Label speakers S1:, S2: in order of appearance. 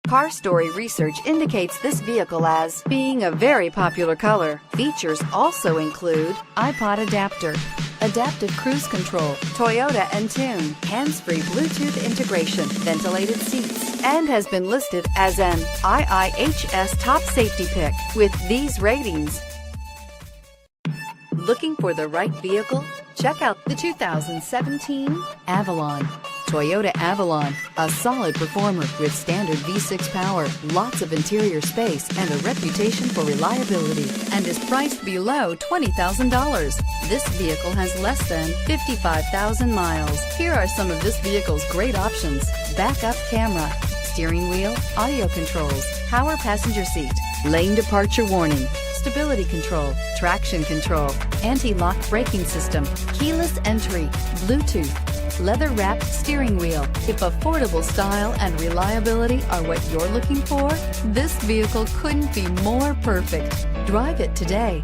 S1: Car Story research indicates this vehicle as being a very popular color. Features also include iPod adapter, adaptive cruise control, Toyota Entune, hands-free Bluetooth integration, ventilated seats, and has been listed as an IIHS top safety pick with these ratings. Looking for the right vehicle? Check out the 2017 Avalon. Toyota Avalon, a solid performer with standard V6 power, lots of interior space, and a reputation for reliability, and is priced below $20,000. This vehicle has less than 55,000 miles. Here are some of this vehicle's great options: backup camera, steering wheel audio controls, power passenger seat, lane departure warning, stability control, traction control, anti-lock braking system, keyless entry, Bluetooth, leather-wrapped steering wheel. If affordable style and reliability are what you're looking for, this vehicle couldn't be more perfect. Drive it today.